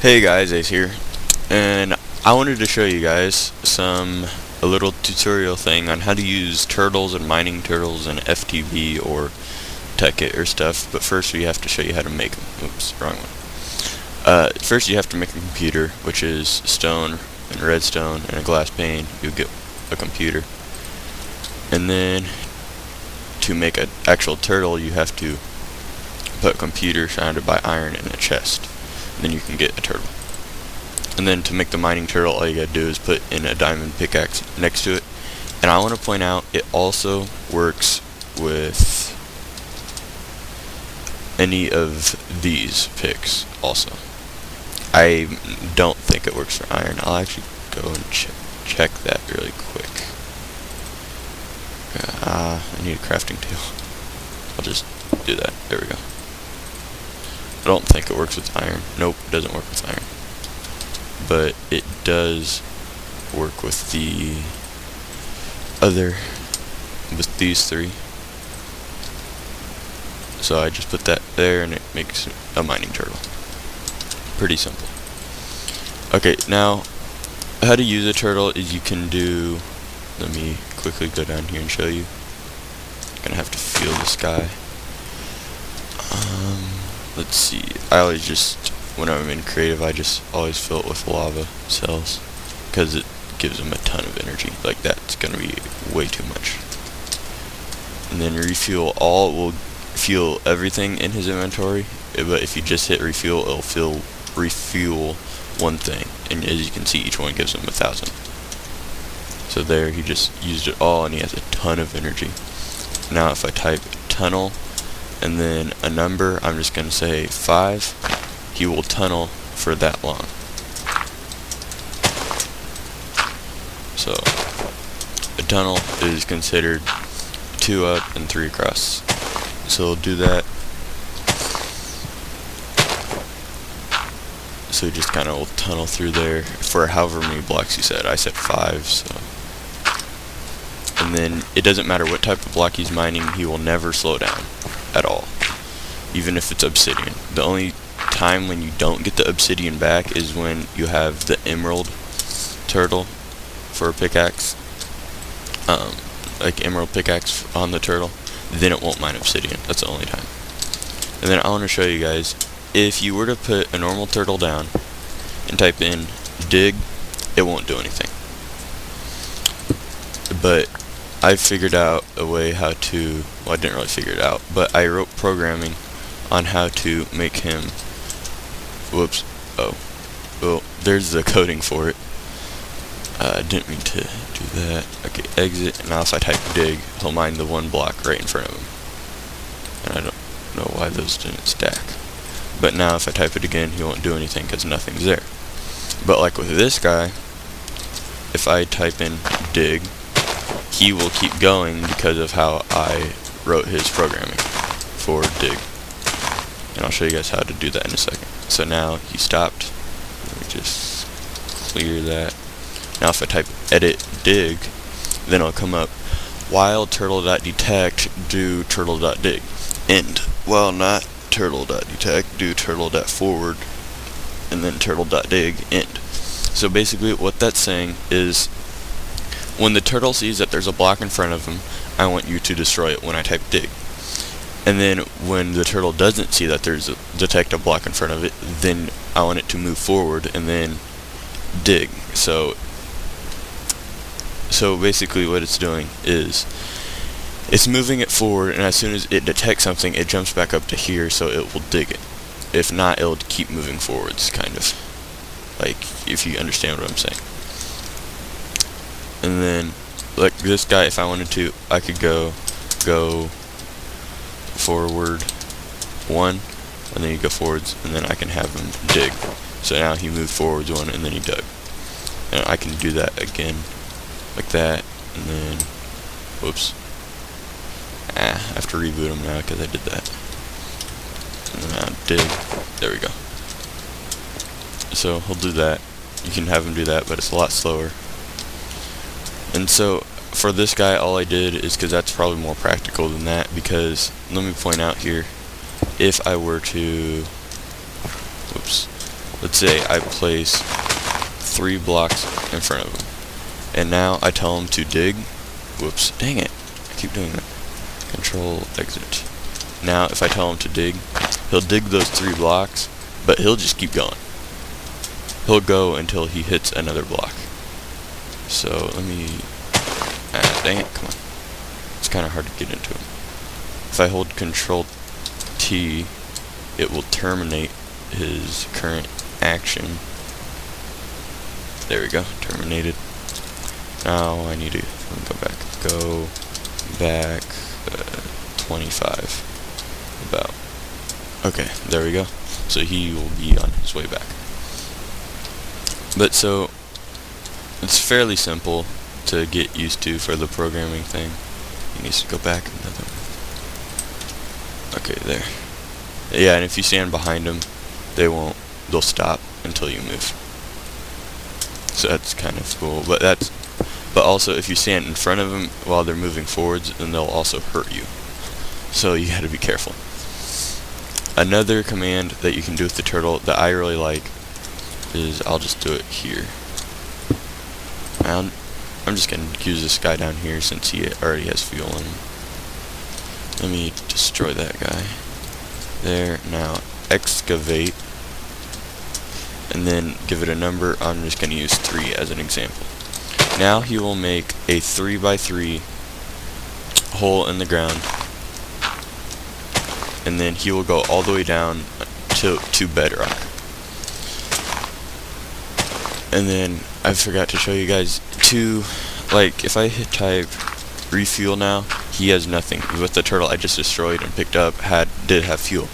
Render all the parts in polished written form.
Hey guys, Ace here, and I wanted to show you guys a little tutorial thing on how to use turtles and mining turtles and FTV or TechIt or stuff. But first we have to show you how to make them. Oops, wrong one. First you have to make a computer, which is stone and redstone and a glass pane. You get a computer, and then to make an actual turtle, you have to put a computer surrounded by iron in a chest. Then you can get a turtle. And then to make the mining turtle, all you gotta do is put in a diamond pickaxe next to it. And I want to point out, it also works with any of these picks also. I don't think it works for iron. I'll actually go and check that really quick. I need a crafting table. I'll just do that. There we go. I don't think it works with iron. Nope, it doesn't work with iron. But it does work with with these three. So I just put that there and it makes a mining turtle. Pretty simple. Okay, now how to use a turtle is you can do, let me quickly go down here and show you. Gonna have to feel the sky. Let's see, I always just, when I'm in creative, I just always fill it with lava cells, because it gives them a ton of energy. Like, that's gonna be way too much. And then refuel all, will fuel everything in his inventory, but if you just hit refuel, it'll refuel one thing, and as you can see, each one gives him 1,000. So there, he just used it all, and he has a ton of energy. Now if I type tunnel, and then a number, I'm just going to say 5, he will tunnel for that long. So, a tunnel is considered 2 up and 3 across. So we'll do that. So just kind of will tunnel through there for however many blocks you said. I said 5, so. And then it doesn't matter what type of block he's mining, he will never slow down at all, even if it's obsidian. The only time when you don't get the obsidian back is when you have the emerald turtle for a pickaxe, like emerald pickaxe on the turtle, then it won't mine obsidian. That's the only time. And then I want to show you guys, if you were to put a normal turtle down and type in dig, it won't do anything. But I figured out a way how to, well, I didn't really figure it out, but I wrote programming on how to make him, whoops, oh, well, there's the coding for it. I didn't mean to do that. Okay, exit, and now if I type dig, he'll mine the one block right in front of him. And I don't know why those didn't stack. But now if I type it again, he won't do anything because nothing's there. But like with this guy, if I type in dig, he will keep going because of how I wrote his programming for dig. And I'll show you guys how to do that in a second. So now he stopped. Let me just clear that. Now if I type edit dig, then it'll come up while turtle.detect do turtle.dig end. While not turtle.detect do turtle.forward and then turtle.dig end. So basically what that's saying is, when the turtle sees that there's a block in front of him, I want you to destroy it when I type dig. And then when the turtle doesn't see that there's detect a block in front of it, then I want it to move forward and then dig. So basically what it's doing is, it's moving it forward, and as soon as it detects something, it jumps back up to here, so it will dig it. If not, it'll keep moving forwards, kind of. Like, if you understand what I'm saying. And then, like this guy, if I wanted to, I could go forward 1, and then you go forwards, and then I can have him dig. So now he moved forwards 1, and then he dug. And I can do that again, like that, and then, whoops. I have to reboot him now because I did that. And then now dig. There we go. So he'll do that. You can have him do that, but it's a lot slower. And so for this guy, all I did is, because that's probably more practical than that, because let me point out here, if I were to, whoops, let's say I place 3 blocks in front of him, and now I tell him to dig. Whoops, dang it, I keep doing that. Control exit. Now if I tell him to dig, he'll dig those 3 blocks, but he'll just keep going. He'll go until he hits another block. So let me, dang it, come on. It's kind of hard to get into him. If I hold Control T, it will terminate his current action. There we go, terminated. Now I need to, let me go back 25, about. Okay, there we go. So he will be on his way back. But so, it's fairly simple to get used to for the programming thing. He needs to go back another. Okay, there. Yeah, and if you stand behind them, they'll stop until you move. So that's kind of cool. But also if you stand in front of them while they're moving forwards, then they'll also hurt you. So you gotta be careful. Another command that you can do with the turtle that I really like is, I'll just do it here. I'm just gonna use this guy down here since he already has fuel in him. Let me destroy that guy. There, now excavate, and then give it a number. I'm just gonna use 3 as an example. Now he will make a 3x3 hole in the ground, and then he will go all the way down to bedrock. And then I forgot to show you guys like if I type refuel now, he has nothing. With the turtle I just destroyed and picked up did have fuel.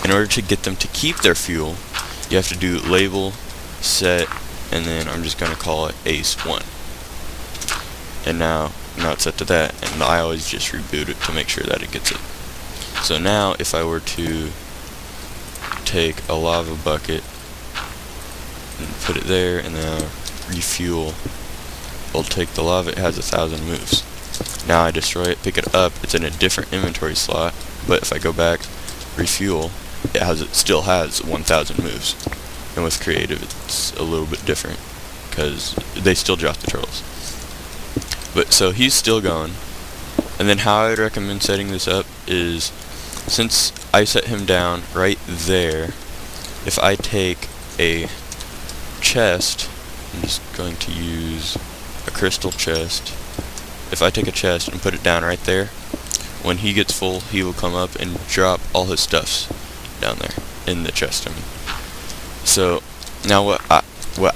In order to get them to keep their fuel, you have to do label set, and then I'm just gonna call it ace1. And now it's set to that, and I always just reboot it to make sure that it gets it. So now if I were to take a lava bucket and put it there, and then refuel, we'll take the lava. It has 1,000 moves. Now I destroy it, pick it up, it's in a different inventory slot, but if I go back, refuel, it still has 1,000 moves. And with creative it's a little bit different, because they still drop the turtles. But so he's still going. And then how I would recommend setting this up is, since I set him down right there, if I take a chest, I'm just going to use a crystal chest. If I take a chest and put it down right there, when he gets full, he will come up and drop all his stuffs down there in the chest. So now what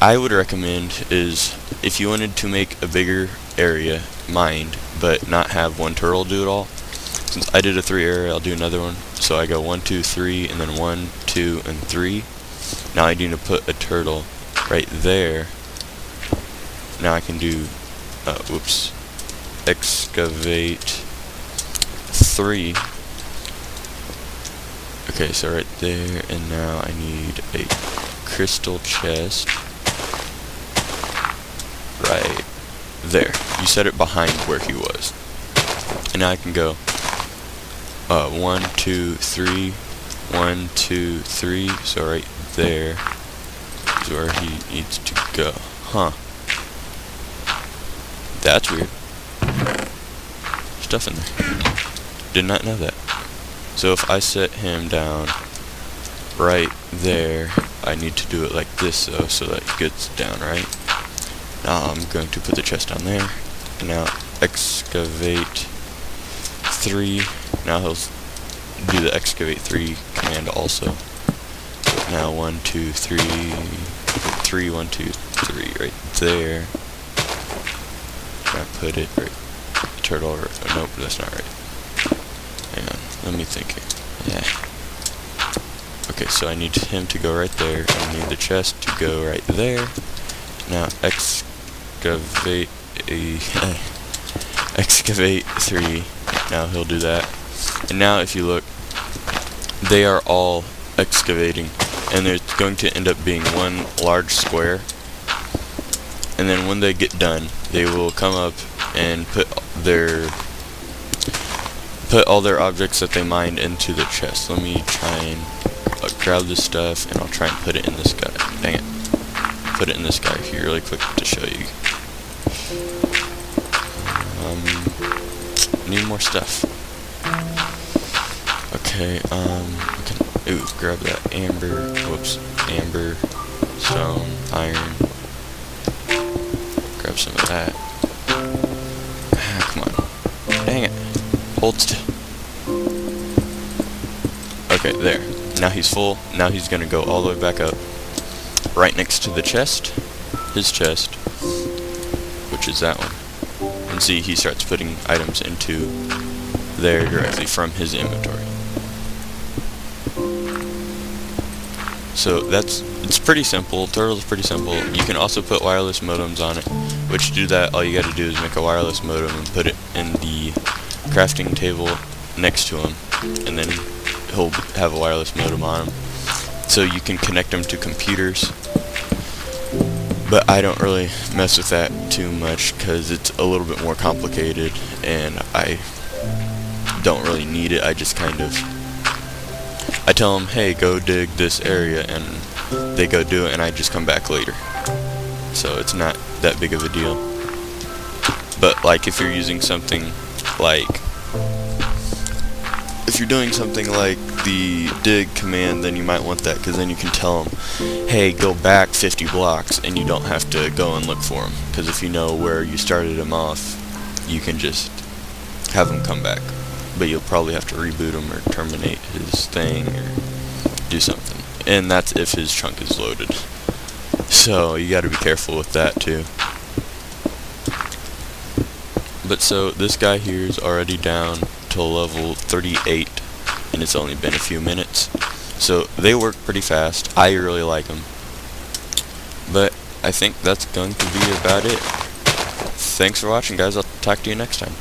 I would recommend is, if you wanted to make a bigger area mined but not have one turtle do it all, since I did a 3 area, I'll do another one. So I go 1, 2, 3, and then 1, 2, and 3. Now I need to put a turtle right there. Now I can do excavate 3. Okay, so right there, and now I need a crystal chest right there. You set it behind where he was. And now I can go 1, 2, 3, 1, 2, 3. So right there is where he needs to go. Huh. That's weird. Stuff in there. Did not know that. So if I set him down right there, I need to do it like this though, so that it gets down right. Now I'm going to put the chest down there. And now excavate 3. Now he'll do the excavate 3 command also. Now 1, 2, 3, 3, 1, 2, 3 right there. I put it right. Turtle. Nope, that's not right. Hang on, let me think here. Yeah. Okay, so I need him to go right there. I need the chest to go right there. Now excavate excavate 3. Now he'll do that. And now if you look, they are all excavating, and there's going to end up being one large square. And then when they get done, they will come up and put all their objects that they mined into the chest. Let me try and grab this stuff, and I'll try and put it in this guy. put it in this guy here really quick to show you. Need more stuff. Okay, grab that amber, amber, stone, iron. Grab some of that. Come on. Dang it. Hold still. Okay, there. Now he's full. Now he's gonna go all the way back up. Right next to the chest. His chest. Which is that one. And see, he starts putting items into there directly from his inventory. So it's pretty simple. Turtle's pretty simple. You can also put wireless modems on it, which to do that, all you gotta do is make a wireless modem and put it in the crafting table next to him, and then he'll have a wireless modem on him. So you can connect them to computers. But I don't really mess with that too much because it's a little bit more complicated and I don't really need it. I just kind of, I tell them, hey, go dig this area, and they go do it, and I just come back later. So it's not that big of a deal. But like if you're using something like, if you're doing something like the dig command, then you might want that, because then you can tell them, hey, go back 50 blocks, and you don't have to go and look for them, because if you know where you started him off, you can just have him come back. But you'll probably have to reboot him or terminate his thing or do something, and that's if his chunk is loaded. So you got to be careful with that too. But so this guy here is already down to level 38, and it's only been a few minutes. So they work pretty fast. I really like them. But I think that's going to be about it. Thanks for watching, guys. I'll talk to you next time.